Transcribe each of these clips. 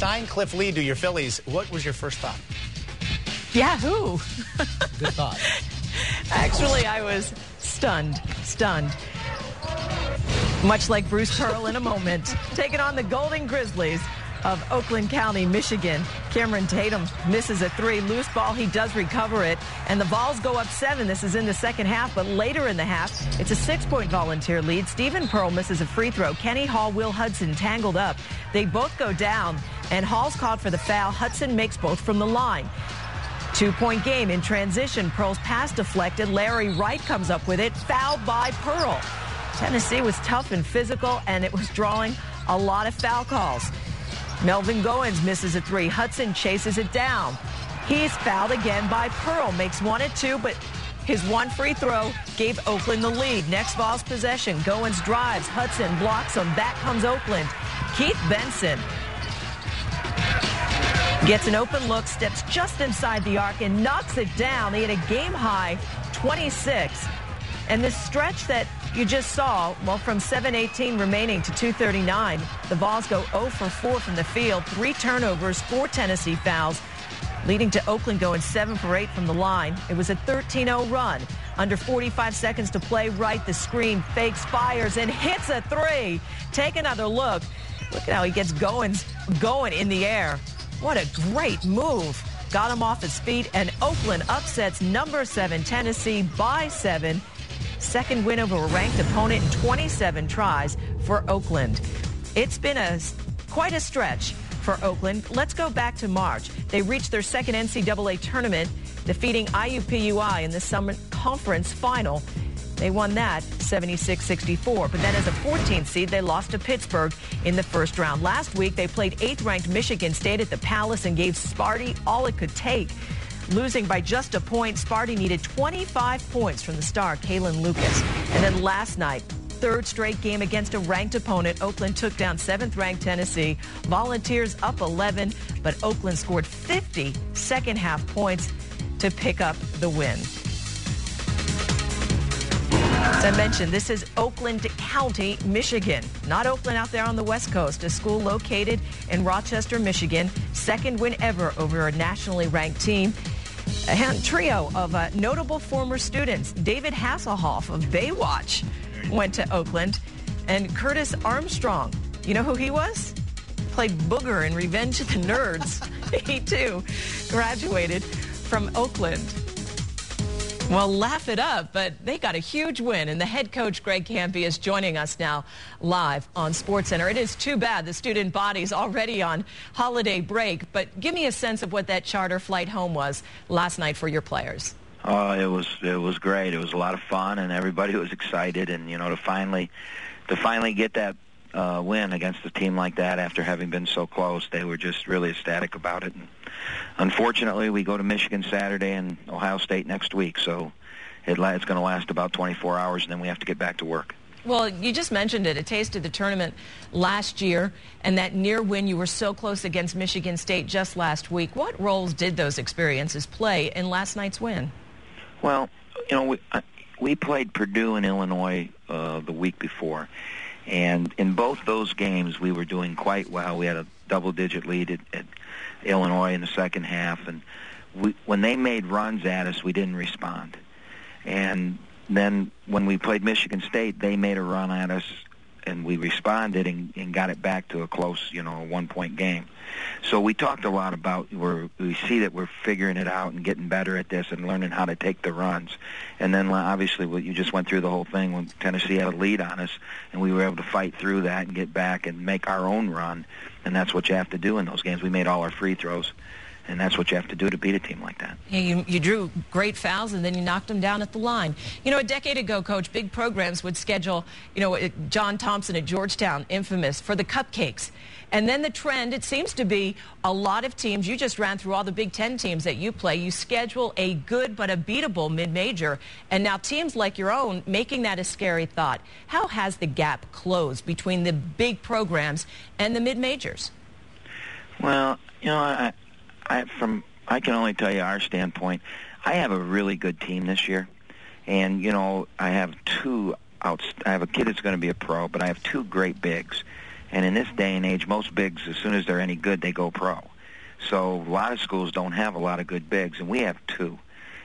Steincliff lead to your Phillies. What was your first thought? Yahoo! Good thought. Actually, I was stunned. Much like Bruce Pearl in a moment, taking on the Golden Grizzlies of Oakland County, Michigan. Cameron Tatum misses a 3. Loose ball, he does recover it. And the Vols go up 7. This is in the second half, but later in the half, it's a 6-point Volunteer lead. Stephen Pearl misses a free throw. Kenny Hall, Will Hudson tangled up. They both go down, and Hall's called for the foul. Hudson makes both from the line. 2-point game in transition. Pearl's pass deflected. Larry Wright comes up with it. Fouled by Pearl. Tennessee was tough and physical, and it was drawing a lot of foul calls. Melvin Goins misses a 3. Hudson chases it down. He's fouled again by Pearl. Makes 1 and 2, but his one free throw gave Oakland the lead. Next Vols possession. Goins drives. Hudson blocks him. Back comes Oakland. Keith Benson gets an open look, steps just inside the arc, and knocks it down. He had a game-high 26. And this stretch that you just saw, well, from 7:18 remaining to 2:39, the Vols go 0 for 4 from the field, 3 turnovers, 4 Tennessee fouls, leading to Oakland going 7 for 8 from the line. It was a 13-0 run. Under 45 seconds to play, Wright, the screen, fakes, fires, and hits a 3. Take another look. Look at how he gets going in the air. What a great move. Got him off his feet, and Oakland upsets number 7 Tennessee by 7. Second win over a ranked opponent in 27 tries for Oakland. It's been quite a stretch for Oakland. Let's go back to March. They reached their second NCAA tournament, defeating IUPUI in the Summer Conference Final. They won that 76-64. But then as a 14th seed, they lost to Pittsburgh in the first round. Last week, they played 8th-ranked Michigan State at the Palace and gave Sparty all it could take. Losing by just a point, Sparty needed 25 points from the star, Kalen Lucas. And then last night, third straight game against a ranked opponent, Oakland took down 7th-ranked Tennessee. Volunteers up 11, but Oakland scored 50 second-half points to pick up the win. As I mentioned, this is Oakland County, Michigan. Not Oakland out there on the West Coast. A school located in Rochester, Michigan. Second win ever over a nationally ranked team. A trio of notable former students. David Hasselhoff of Baywatch went to Oakland. And Curtis Armstrong, you know who he was? Played Booger in Revenge of the Nerds. He, too, graduated from Oakland. Well, laugh it up, but they got a huge win, and the head coach, Greg Kampe, is joining us now live on SportsCenter. It is too bad the student body's already on holiday break, but give me a sense of what that charter flight home was last night for your players. It was great. It was a lot of fun, and everybody was excited, and to finally get that win against a team like that after having been so close, they were just really ecstatic about it. And unfortunately, we go to Michigan Saturday and Ohio State next week, so it's going to last about 24 hours, and then we have to get back to work. Well, you just mentioned it, a taste of the tournament last year, and that near win, you were so close against Michigan State just last week. What roles did those experiences play in last night's win? Well, we played Purdue and Illinois the week before, and in both those games, we were doing quite well. We had a double-digit lead at Illinois in the second half, and when they made runs at us, we didn't respond. And then when we played Michigan State, they made a run at us, and we responded and got it back to a close, a one-point game. So we talked a lot about we see that we're figuring it out and getting better at this and learning how to take the runs. And then obviously you just went through the whole thing when Tennessee had a lead on us, and we were able to fight through that and get back and make our own run. And that's what you have to do in those games. We made all our free throws. And that's what you have to do to beat a team like that. Yeah, you drew great fouls, and then you knocked them down at the line. A decade ago, Coach, big programs would schedule, John Thompson at Georgetown, infamous, for the cupcakes. And then the trend, it seems to be a lot of teams, you just ran through all the Big Ten teams that you play, you schedule a good but a beatable mid-major. And now teams like your own making that a scary thought. How has the gap closed between the big programs and the mid-majors? Well, I can only tell you our standpoint. I have a really good team this year, and I have I have a kid that's going to be a pro, but I have 2 great bigs, And in this day and age, most bigs, as soon as they're any good, they go pro. So a lot of schools don't have a lot of good bigs, and we have 2.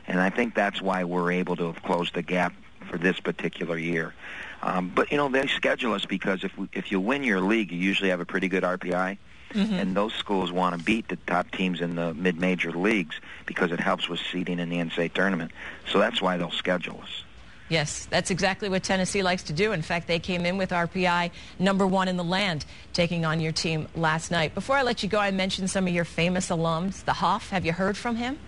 And I think that's why we're able to have closed the gap for this particular year. But, they schedule us because if you win your league, you usually have a pretty good RPI. Mm-hmm. And those schools want to beat the top teams in the mid-major leagues because it helps with seeding in the NCAA tournament. So that's why they'll schedule us. Yes, that's exactly what Tennessee likes to do. In fact, they came in with RPI #1 in the land, taking on your team last night. Before I let you go, I mentioned some of your famous alums. The Hoff, have you heard from him?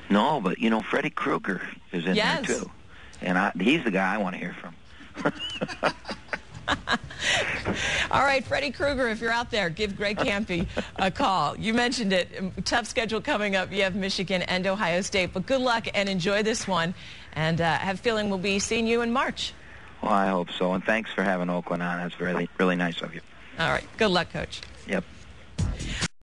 No, but, Freddie Krueger is in there, too. And he's the guy I want to hear from. All right, Freddie Krueger, if you're out there, give Greg Kampe a call. You mentioned it. Tough schedule coming up. You have Michigan and Ohio State. But good luck and enjoy this one. And I have a feeling we'll be seeing you in March. Well, I hope so. And thanks for having Oakland on. That's really, really nice of you. All right. Good luck, Coach. Yep.